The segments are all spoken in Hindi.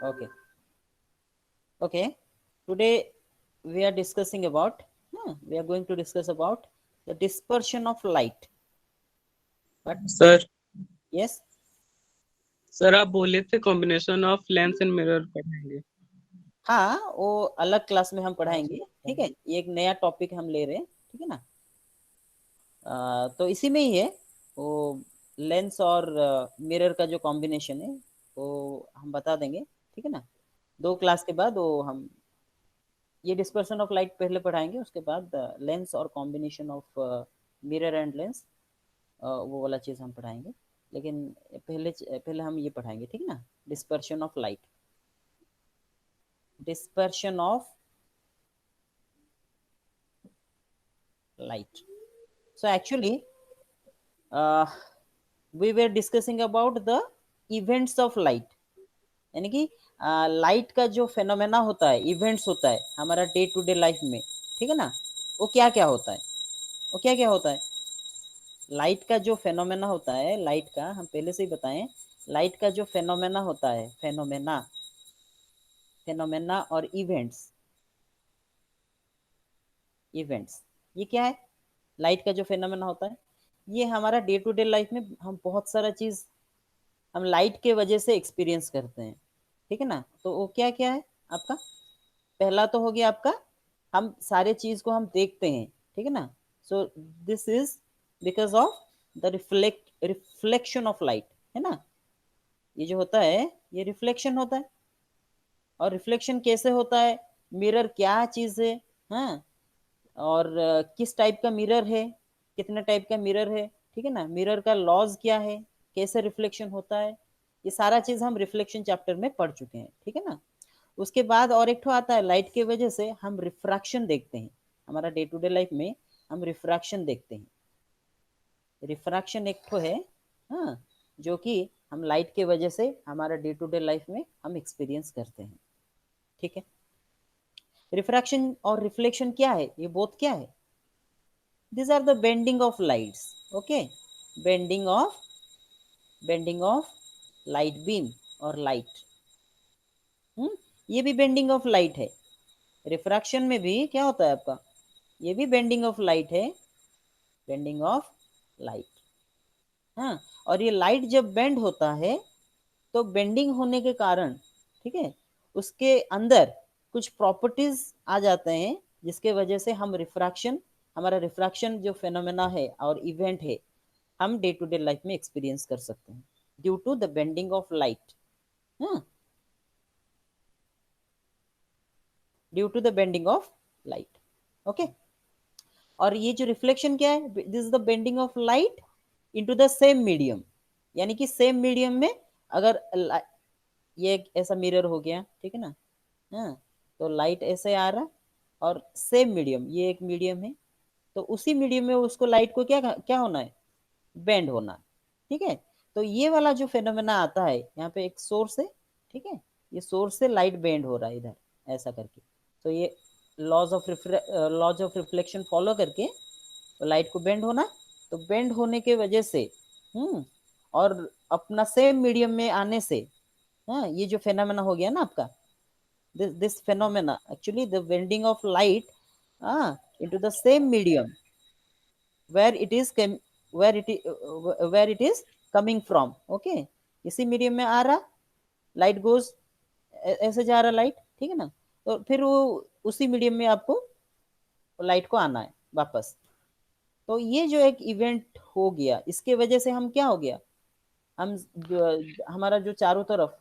Okay. Okay. Today we are discussing about. We are going to discuss about the dispersion of light. But sir yes, sir आप बोले थे combination of lens and mirror पढ़ेंगे। हाँ, वो अलग क्लास में हम पढ़ाएंगे। ठीक है, ये एक नया टॉपिक हम ले रहे हैं। ठीक है ना। तो इसी में ही है वो लेंस और मिरर का जो कॉम्बिनेशन है वो हम बता देंगे। ठीक है ना। 2 क्लास के बाद वो हम ये डिस्पर्सन ऑफ लाइट पहले पढ़ाएंगे, उसके बाद लेंस और combination of mirror and lens वो वाला चीज़ हम पढ़ाएंगे। लेकिन पहले पहले हम ये पढ़ाएंगे। ठीक है ना। Dispersion of light, dispersion of light. So actually we were discussing about the events of light, यानी कि लाइट का जो फेनोमेना होता है, इवेंट्स होता है हमारा डे टू डे लाइफ में। ठीक है ना। वो क्या क्या होता है, वो क्या क्या होता है। लाइट का जो फेनोमेना होता है, लाइट का हम पहले से ही बताएं, लाइट का जो फेनोमेना होता है, फेनोमेना, फेनोमेना और इवेंट्स, इवेंट्स ये क्या है। लाइट का जो फेनोमेना होता है ये हमारा डे टू डे लाइफ में हम बहुत सारा चीज हम लाइट के वजह से एक्सपीरियंस करते हैं। ठीक है ना। तो वो क्या क्या है आपका। पहला तो हो गया आपका, हम सारे चीज को हम देखते हैं। ठीक है ना। So this is because of the reflection of light, है ना। ये जो होता है ये रिफ्लेक्शन होता है। और रिफ्लेक्शन कैसे होता है, मिरर क्या चीज है, हाँ, और किस टाइप का मिरर है, कितने टाइप का मिरर है। ठीक है ना। मिरर का लॉज क्या है, कैसे रिफ्लेक्शन होता है, ये सारा चीज हम रिफ्लेक्शन चैप्टर में पढ़ चुके हैं। ठीक है ना। उसके बाद और एक ठो आता है, लाइट के वजह से हम रिफ्रैक्शन देखते हैं। हमारा डे टू डे लाइफ में हम रिफ्रैक्शन देखते हैं। रिफ्रैक्शन एक ठो है, हाँ, जो कि हम लाइट के वजह से हमारा डे टू डे लाइफ में हम एक्सपीरियंस करते हैं। ठीक है। रिफ्रैक्शन और रिफ्लेक्शन क्या है, ये बोथ क्या है। These are the bending of lights. Okay, bending of, bending of light beam or light. ये भी बेंडिंग ऑफ लाइट है। रिफ्रैक्शन में भी क्या होता है आपका, ये भी बेंडिंग ऑफ लाइट है, बेंडिंग ऑफ लाइट। हाँ, और ये लाइट जब बेंड होता है तो बेंडिंग होने के कारण, ठीक है, उसके अंदर कुछ प्रॉपर्टीज आ जाते हैं जिसके वजह से हम रिफ्रैक्शन, हमारा रिफ्रैक्शन जो फेनोमेना है और इवेंट है हम डे टू डे लाइफ में एक्सपीरियंस कर सकते हैं due to the bending of light. हाँ, due to the bending of light. Okay. और ये जो रिफ्लेक्शन क्या है, this is the bending of light into the same medium, यानी कि सेम मीडियम में अगर ये एक ऐसा मिरर हो गया, ठीक है ना। हाँ, तो लाइट ऐसे आ रहा और सेम मीडियम, ये एक मीडियम है, तो उसी मीडियम में उसको लाइट को क्या क्या होना है, बेंड होना। ठीक है। तो ये वाला जो फेनोमेना आता है, यहाँ पे एक सोर्स है, ठीक है, ये सोर्स से लाइट बेंड हो रहा है इधर ऐसा करके। तो ये लॉज ऑफ रिफ्लेक्शन फॉलो करके तो लाइट को बेंड होना, तो बेंड होने के वजह से और अपना सेम मीडियम में आने से, हाँ, ये जो फेनोमेना हो गया ना आपका, this phenomena actually the bending of light into the same medium where it is where it is coming from. Okay, इसी मीडियम में आ रहा, लाइट गोज ऐसे जा रहा लाइट, ठीक है ना। तो फिर वो उसी मीडियम में आपको लाइट को आना है वापस। तो ये जो एक इवेंट हो गया, इसके वजह से हम क्या हो गया, हम हमारा जो चारों तरफ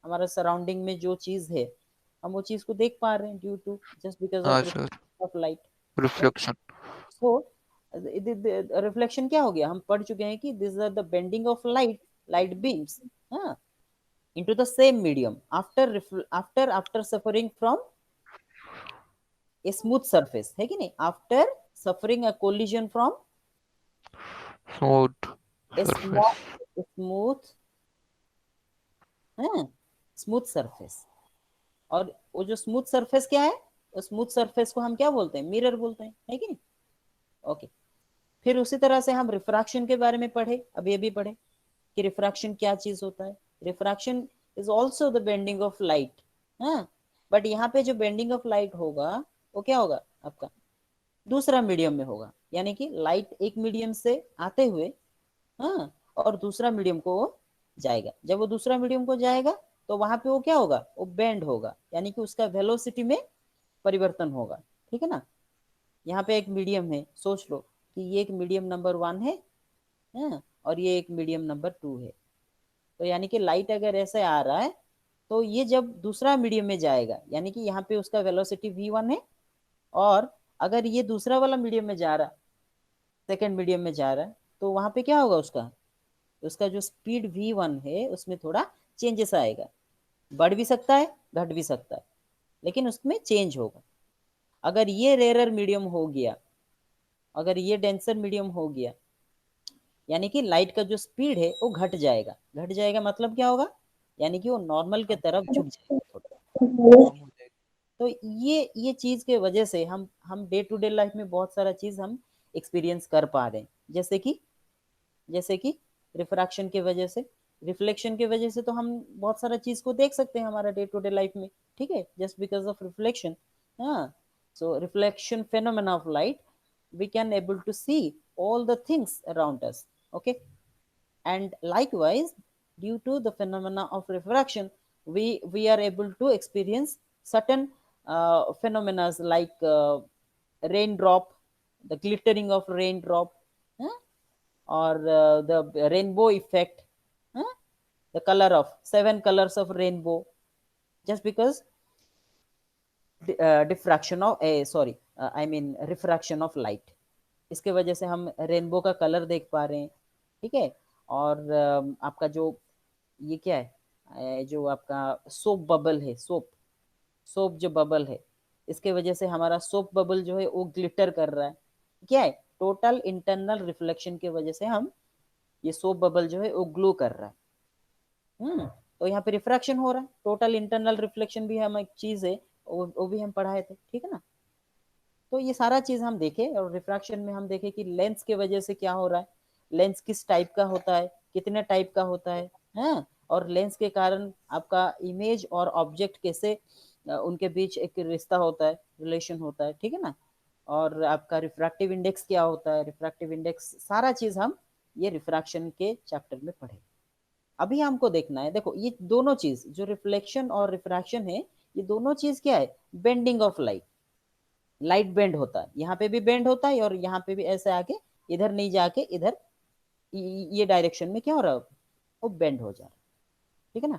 हमारा सराउंडिंग में जो चीज है हम वो चीज को देख पा रहे हैं ड्यू टू जस्ट बिकॉज हाँ of sir, of light. Reflection. So reflection क्या हो गया, हम पढ़ चुके हैं कि this are the bending of light, light beams, हाँ, into the same medium after after suffering from a smooth surface, है कि नहीं, after suffering a collision from smooth a surface. smooth, हाँ, स्मूथ सरफेस। और वो जो स्मूथ सरफेस क्या है, उस स्मूथ सरफेस को हम क्या बोलते हैं, मिरर बोलते हैं, है कि नहीं। ओके। फिर उसी तरह से हम रिफ्रैक्शन के बारे में पढ़े, अब ये भी पढ़े कि रिफ्रैक्शन क्या चीज होता है। Refraction is also the bending of light. हाँ, बट यहाँ पे जो बेंडिंग ऑफ लाइट होगा वो क्या होगा आपका, दूसरा मीडियम में होगा, यानी कि लाइट एक मीडियम से आते हुए, हाँ, और दूसरा मीडियम को वो जाएगा। जब वो दूसरा मीडियम को जाएगा तो वहां पे वो क्या होगा, वो बेंड होगा, यानी कि उसका वेलोसिटी में परिवर्तन होगा। ठीक है ना। यहाँ पे एक मीडियम है, सोच लो कि ये एक मीडियम नंबर 1 है, हाँ, और ये एक मीडियम नंबर 2 है। तो यानी कि लाइट अगर ऐसे आ रहा है तो ये जब दूसरा मीडियम में जाएगा, यानी कि यहाँ पे उसका वेलोसिटी v1 है, और अगर ये दूसरा वाला मीडियम में जा रहा, सेकेंड मीडियम में जा रहा है, तो वहां पे क्या होगा, उसका उसका जो स्पीड v1 है उसमें थोड़ा चेंजेस आएगा, बढ़ भी सकता है घट भी सकता है, लेकिन उसमें चेंज होगा। अगर ये रेयर मीडियम हो गया, अगर ये डेंसर मीडियम हो गया, यानी कि लाइट का जो स्पीड है वो घट जाएगा। घट जाएगा मतलब क्या होगा, यानी कि वो नॉर्मल के कम तरफ झुक जाएगा थोड़ा। कम हो जाएगी। तो ये चीज के वजह से हम डे टू डे लाइफ में बहुत सारा चीज हम एक्सपीरियंस कर पा रहे हैं, जैसे कि रिफ्रैक्शन की वजह से, रिफ्लेक्शन की वजह से तो हम बहुत सारा चीज को देख सकते हैं हमारा डे टू डे लाइफ में। ठीक है, जस्ट बिकॉज ऑफ रिफ्लेक्शन। हाँ, so reflection phenomena of light, we can able to see all the things around us. Okay, and likewise, due to the phenomena of refraction, we are able to experience certain phenomena like raindrop, the glittering of raindrop, huh? or the rainbow effect, huh? The color of 7 colors of rainbow, just because diffraction of sorry I mean refraction of light, इसके वजह से हम रेनबो का कलर देख पा रहे हैं। ठीक है, और आपका जो ये क्या है, जो आपका सोप बबल है, सोप जो बबल है, इसके वजह से हमारा सोप बबल जो है वो ग्लिटर कर रहा है। क्या है, टोटल इंटरनल रिफ्लेक्शन की वजह से हम ये सोप बबल जो है वो ग्लो कर रहा है। तो यहाँ पे रिफ्रैक्शन हो रहा है, टोटल इंटरनल रिफ्लेक्शन भी हम एक चीज है, वो भी हम पढ़ाए थे। ठीक है ना। तो ये सारा चीज हम देखे, और रिफ्रैक्शन में हम देखे कि लेंस के वजह से क्या हो रहा है, लेंस किस टाइप का होता है, कितने टाइप का होता है, हाँ, और लेंस के कारण आपका इमेज और ऑब्जेक्ट कैसे उनके बीच एक रिश्ता होता है, रिलेशन होता है। ठीक है ना। और आपका रिफ्रैक्टिव इंडेक्स क्या होता है, रिफ्रैक्टिव इंडेक्स, सारा चीज हम ये रिफ्रैक्शन के चैप्टर में पढ़े। अभी हमको देखना है, देखो ये दोनों चीज जो रिफ्लेक्शन और रिफ्रैक्शन है, ये दोनों चीज क्या है, bending of light. Light bend होता है, यहाँ पे भी बेंड होता है, और यहाँ पे भी ऐसे आके इधर नहीं जाके इधर ये डायरेक्शन में क्या हो रहा है, वो बेंड हो जा रहा है। ठीक है ना।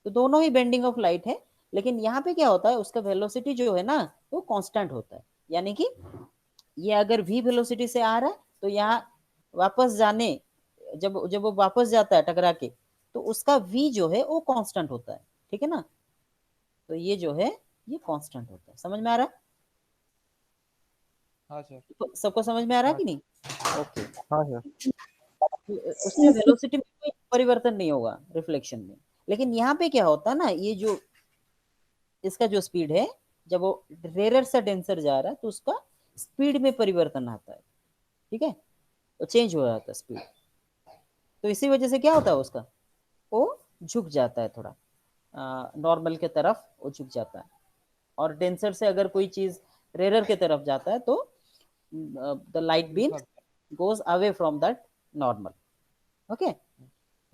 तो दोनों ही बेंडिंग ऑफ लाइट है, लेकिन यहाँ पे क्या होता है, उसका वेलोसिटी जो है ना वो कांस्टेंट होता है। यानी कि ये अगर v वेलोसिटी से आ रहा है तो यहाँ वापस जाने, जब जब वो वापस जाता है टकरा के, तो उसका v जो है वो कांस्टेंट होता है। ठीक है ना। तो ये जो है ये कांस्टेंट होता है। समझ में आ रहा है, हाँ सर। सबको समझ में आ रहा है हाँ कि नहीं? ओके। हाँ सर। उसमें वेलोसिटी में कोई परिवर्तन नहीं होगा रिफ्लेक्शन में, लेकिन यहाँ पे क्या होता है ना, ये जो इसका जो स्पीड है, जब वो रेयर से डेंसर जा रहा है तो उसका स्पीड में परिवर्तन आता है। ठीक है, तो चेंज हो जाता है स्पीड। तो इसी वजह से क्या होता है, उसका वो झुक जाता है थोड़ा, नॉर्मल के तरफ वो झुक जाता है। और डेंसर से अगर कोई चीज रेयर के तरफ जाता है तो द लाइट बीम झुक goes away from that normal. Okay,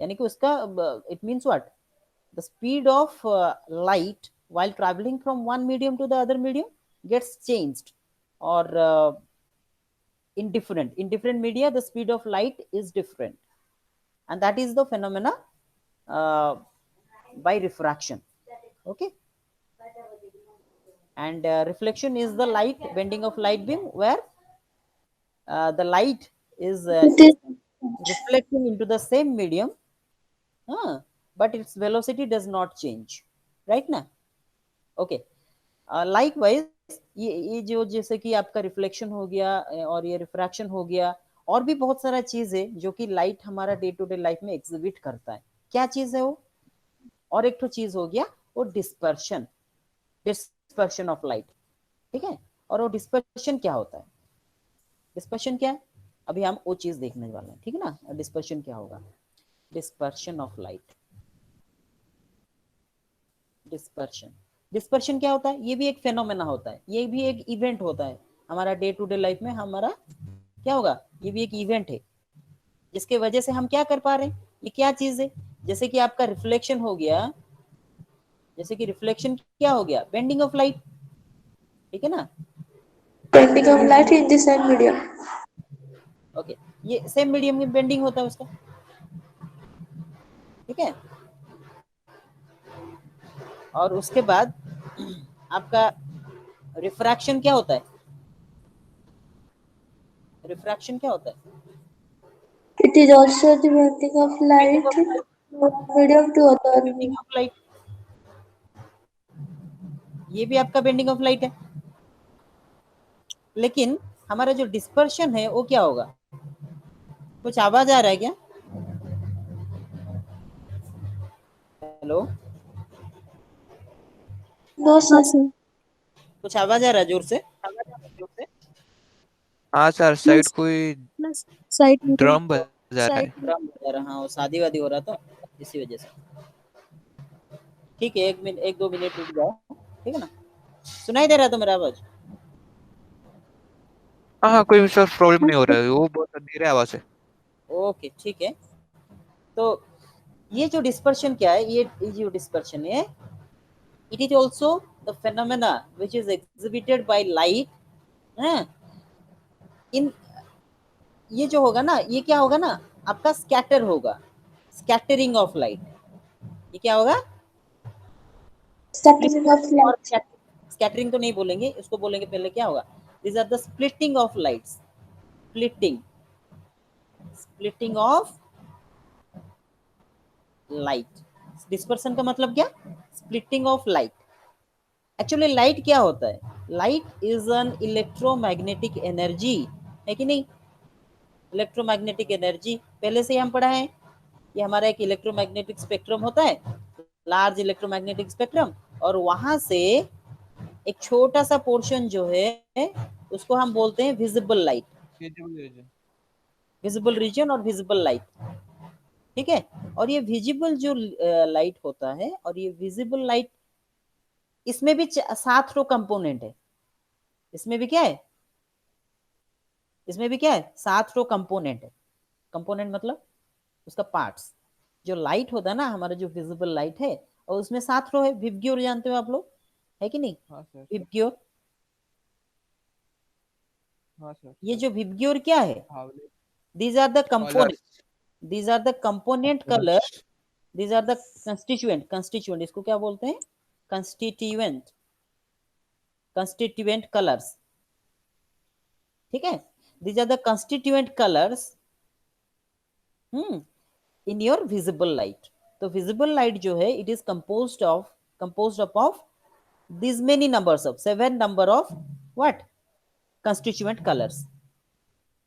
यानी कि उसका it means what, the speed of light while traveling from one medium to the other medium gets changed, or in different media the speed of light is different, and that is the phenomena uh, by refraction. Okay, and reflection is the light bending of light beam where the light is reflecting into the same medium, but its velocity does not change, right ना? ओके, लाइकवाइज ये जो जैसे कि आपका रिफ्लेक्शन हो गया और ये रिफ्रैक्शन हो गया, और भी बहुत सारा चीज है जो कि लाइट हमारा डे टू डे लाइफ में एग्जिबिट करता है। क्या चीज है वो, और एक तो चीज हो गया वो डिस्पर्शन, डिस्पर्शन ऑफ लाइट। ठीक है, और वो डिस्पर्शन क्या होता है, डिस्पर्शन क्या है, अभी हम वो चीज देखने वाले हैं। ठीक है ना, डिस्पर्शन क्या होगा, dispersion of light. Dispersion. Dispersion क्या होता है? ये भी एक फेनोमेना होता है, ये भी एक इवेंट होता है हमारा डे टू डे लाइफ में। हमारा क्या होगा? ये भी एक इवेंट है जिसके वजह से हम क्या कर पा रहे हैं। ये क्या चीज है? जैसे कि आपका रिफ्लेक्शन हो गया, जैसे कि रिफ्लेक्शन क्या हो गया? बेंडिंग ऑफ लाइट, ठीक है ना? Bending of light in the same medium. Okay, ये सेम मीडियम में बेंडिंग होता है उसका, ठीक है। और उसके बाद आपका रिफ्रैक्शन क्या होता है? रिफ्रैक्शन क्या होता है? It is also the bending of light from medium to other bending medium. Of light, ये भी आपका बेंडिंग ऑफ लाइट है। लेकिन हमारा जो डिस्पर्शन है वो क्या होगा? कुछ आवाज आ रहा है क्या? Hello, No, sir. कुछ आवाज आ रहा है जोर से? हाँ सर, साइड कोई Side ड्रम बजा रहा है। ड्रम बजा रहा, हाँ वो शादी वादी हो रहा था इसी वजह से। ठीक है, एक मिनट, एक दो मिनट रुक जाओ, ठीक है ना? सुनाई दे रहा है तो मेरा आवाज? हाँ कोई सर प्रॉब्लम नहीं हो रहा है, वो बहुत धीरे आवाज है। ओके ठीक है। तो ये जो डिस्पर्शन क्या है, ये जो डिस्पर्शन है, it is also the phenomena which is exhibited by light. In ये जो होगा ना, ये क्या होगा ना, आपका स्कैटर होगा, स्कैटरिंग ऑफ लाइट। ये क्या होगा? Scattering of और light. स्कैटरिंग तो नहीं बोलेंगे, इसको बोलेंगे पहले क्या होगा? This are the splitting of lights, splitting, splitting of light. Dispersion का मतलब क्या? Splitting of light. Actually light क्या होता है? Light is an electromagnetic energy, है कि नहीं? इलेक्ट्रोमैग्नेटिक एनर्जी पहले से ही हम पढ़ा है। ये हमारा एक इलेक्ट्रोमैग्नेटिक स्पेक्ट्रम होता है, लार्ज इलेक्ट्रोमैग्नेटिक स्पेक्ट्रम, और वहां से एक छोटा सा पोर्शन जो है उसको हम बोलते हैं विजिबल लाइट, विजिबल रीजन और विजिबल लाइट, ठीक है। और ये विजिबल जो लाइट होता है और ये विजिबल लाइट, इसमें भी 7 रो कंपोनेंट है। इसमें भी क्या है? इसमें भी क्या है? 7 रो कंपोनेंट है। कंपोनेंट मतलब उसका पार्ट्स। जो लाइट होता है ना हमारा, जो विजिबल लाइट है, और उसमें 7 रो है। विबग्योर जानते हो आप लोग, है कि नहीं? हाँ सर। विबग्योर, हाँ सर। ये जो विबग्योर क्या है? हावले these are the component, these are the component color, these are the constituent, इसको क्या बोलते हैं? constituent, constituent colors, ठीक है। these are the constituent colors in your visible light। तो visible light जो है, it is composed of these many numbers of 7 number of what? constituent colors,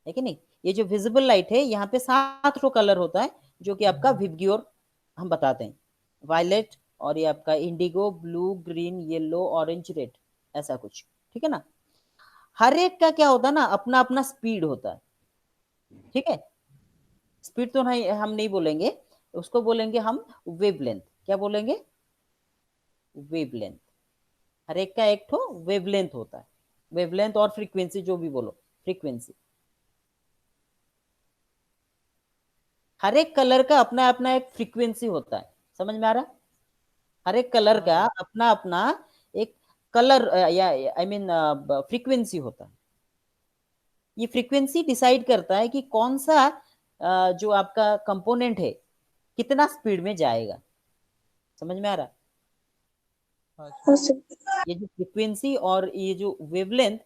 है कि नहीं? ये जो विजिबल लाइट है, यहाँ पे 7 रो कलर होता है, जो कि आपका विबग्योर हम बताते हैं। वायलेट, और ये आपका Indigo, blue, green, yellow, orange, red, ऐसा कुछ, ठीक है ना? हर एक का क्या होता है ना, अपना अपना स्पीड होता है, ठीक है। स्पीड तो नहीं, हम नहीं बोलेंगे उसको, बोलेंगे हम वेवलेंथ। क्या बोलेंगे? वेवलेंथ। हर एक का एक ठो वेवलेंथ होता है। वेवलेंथ और फ्रीक्वेंसी, जो भी बोलो, फ्रीक्वेंसी। हर एक कलर का अपना अपना एक फ्रीक्वेंसी होता है, समझ में आ रहा? हर एक कलर का अपना अपना एक कलर या आई मीन फ्रीक्वेंसी होता है। ये फ्रीक्वेंसी डिसाइड करता है कि कौन सा जो आपका कंपोनेंट है कितना स्पीड में जाएगा, समझ में आ रहा? Yes, sir. ये जो फ्रीक्वेंसी और ये जो वेवलेंथ,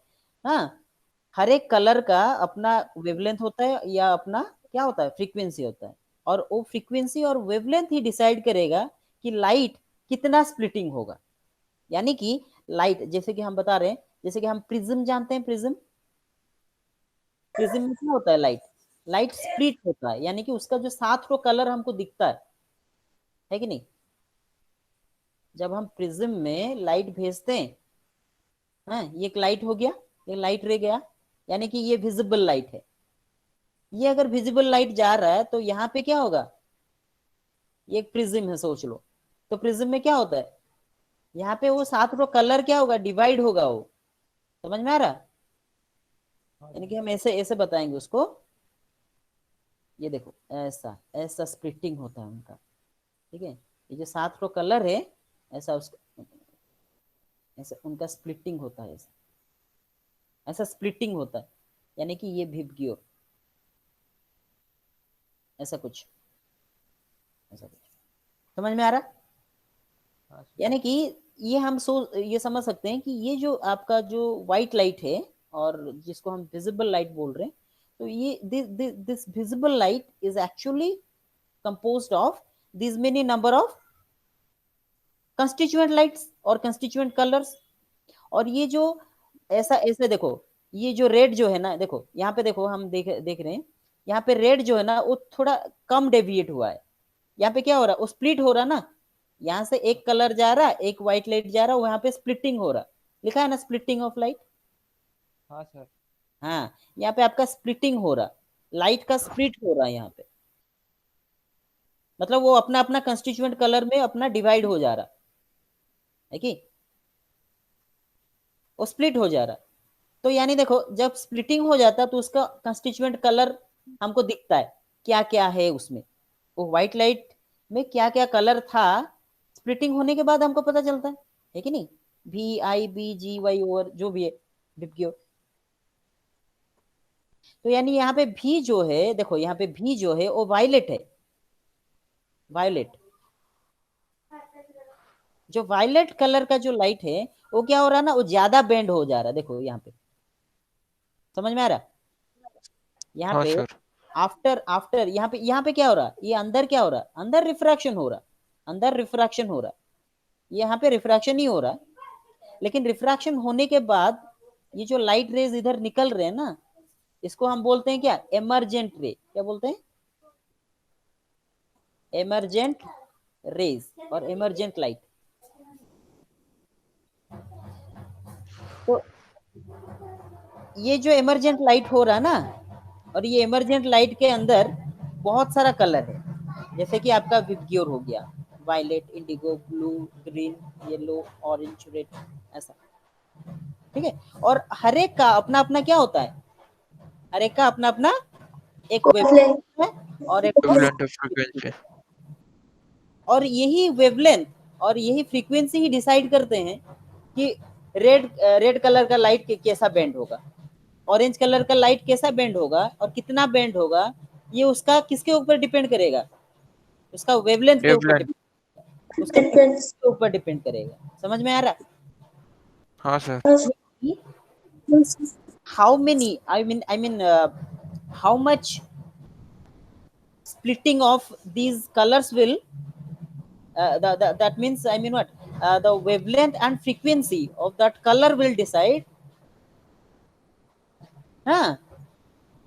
हाँ, हर एक कलर का अपना वेवलेंथ होता है या अपना क्या होता है? फ्रीक्वेंसी होता है। और वो फ्रीक्वेंसी और वेवलेंथ ही डिसाइड करेगा कि लाइट कितना स्प्लिटिंग होगा। यानी कि लाइट, जैसे कि हम बता रहे हैं, जैसे कि हम प्रिज्म जानते हैं, प्रिज्म, प्रिज्म में क्या होता है? लाइट, लाइट स्प्लिट होता है, यानी कि उसका जो 7 रो कलर हमको दिखता है कि नहीं? जब हम प्रिज्म में लाइट भेजते हैं, हाँ, ये एक लाइट हो गया, ये लाइट रह गया, यानी कि ये विजिबल लाइट है। ये अगर विजिबल लाइट जा रहा है तो यहाँ पे क्या होगा? ये एक प्रिज्म है, सोच लो। तो प्रिज्म में क्या होता है? यहाँ पे वो 7 रो कलर क्या होगा, डिवाइड होगा वो, समझ में आ रहा? यानी कि हम ऐसे ऐसे बताएंगे उसको, ये देखो ऐसा ऐसा स्प्लिटिंग होता है उनका, ठीक है। ये जो 7 रो कलर है ऐसा उसको ऐसा उनका स्प्लिटिंग होता है, ऐसा ऐसा स्प्लिटिंग होता है, यानी कि ये विबग्योर ऐसा कुछ, ऐसा कुछ समझ में आ रहा? यानी कि ये हम ये समझ सकते हैं कि ये जो आपका जो व्हाइट लाइट है और जिसको हम विजिबल लाइट बोल रहे हैं, तो ये this visible light is actually composed of these many number of constituent lights और constituent colors। और ये जो ऐसा ऐसे देखो, ये जो रेड जो है ना, देखो यहाँ पे देखो, हम देख रहे हैं यहाँ पे रेड जो है ना वो थोड़ा कम डेविएट हुआ है। यहाँ पे क्या हो रहा है, वो स्प्लिट हो रहा ना, यहाँ से एक कलर जा रहा, एक व्हाइट लाइट जा रहा, वहां पे स्प्लिटिंग हो रहा, लिखा है ना स्प्लिटिंग ऑफ लाइट। हाँ सर। हाँ, यहाँ पे आपका स्प्लिटिंग हो रहा, लाइट का स्प्लिट हो रहा है यहाँ पे, मतलब वो अपना अपना कंस्टिट्यूएंट कलर में अपना डिवाइड हो जा रहा है कि वो स्प्लिट हो जा रहा। तो यानी देखो जब स्प्लिटिंग हो जाता तो उसका कंस्टिट्यूएंट कलर हमको दिखता है, क्या क्या है उसमें, वो व्हाइट लाइट में क्या क्या कलर था, स्प्लिटिंग होने के बाद हमको पता चलता है कि नहीं, VIBGY और जो भी है विबग्योर। तो यानी यहाँ पे भी जो है, देखो यहाँ पे भी जो है वो वायलेट है, वायलेट, जो वायलेट कलर का जो लाइट है वो क्या हो रहा है ना, वो ज्यादा बेंड हो जा रहा है, देखो यहाँ पे, समझ में आ रहा? यहाँ हाँ पे सर। आफ्टर यहाँ पे क्या हो रहा है, ये अंदर क्या हो रहा है, अंदर रिफ्रैक्शन हो रहा, अंदर रिफ्रैक्शन हो रहा, यहाँ पे रिफ्रैक्शन ही हो रहा, लेकिन रिफ्रैक्शन होने के बाद ये जो लाइट रेज इधर निकल रहे हैं ना, इसको हम बोलते हैं क्या, एमरजेंट रे, क्या बोलते हैं, एमरजेंट रेज और एमरजेंट लाइट। तो ये जो एमरजेंट लाइट हो रहा ना, और ये एमरजेंट लाइट के अंदर बहुत सारा कलर है, जैसे कि आपका विबग्योर हो गया, violet, indigo, blue, green, yellow, orange, red, ऐसा, ठीक है। और हर एक का अपना अपना क्या होता है, हर एक का अपना अपना एक वेवलेंथ है और एक वेवलेंथ फ्रीक्वेंसी। और यही वेवलेंथ और यही फ्रीक्वेंसी ही डिसाइड करते हैं कि रेड कलर का लाइट कैसा बेंड होगा, ऑरेंज कलर का लाइट कैसा बेंड होगा और कितना बेंड होगा, ये उसका किसके ऊपर डिपेंड करेगा, उसका वेवलेंथ के ऊपर वेवलेंथ। डिपेंड, उसका फ्रीक्वेंसी के ऊपर डिपेंड करेगा, समझ में आ रहा? हाँ sir. How many, I mean how much splitting of these colors will that means, I mean what, the wavelength and frequency of that color will decide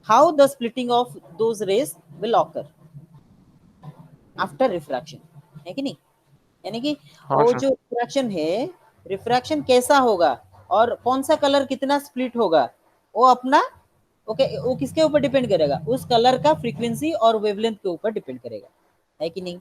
how the splitting of those rays will occur after refraction, है कि नहीं? यानी कि हाँ वो सर। जो रिफ्रैक्शन है, रिफ्रैक्शन कैसा होगा और कौन सा कलर कितना स्प्लिट होगा, वो अपना ओके वो किसके ऊपर डिपेंड करेगा, उस कलर का फ्रीक्वेंसी और वेवलेंथ के ऊपर डिपेंड करेगा, है कि नहीं?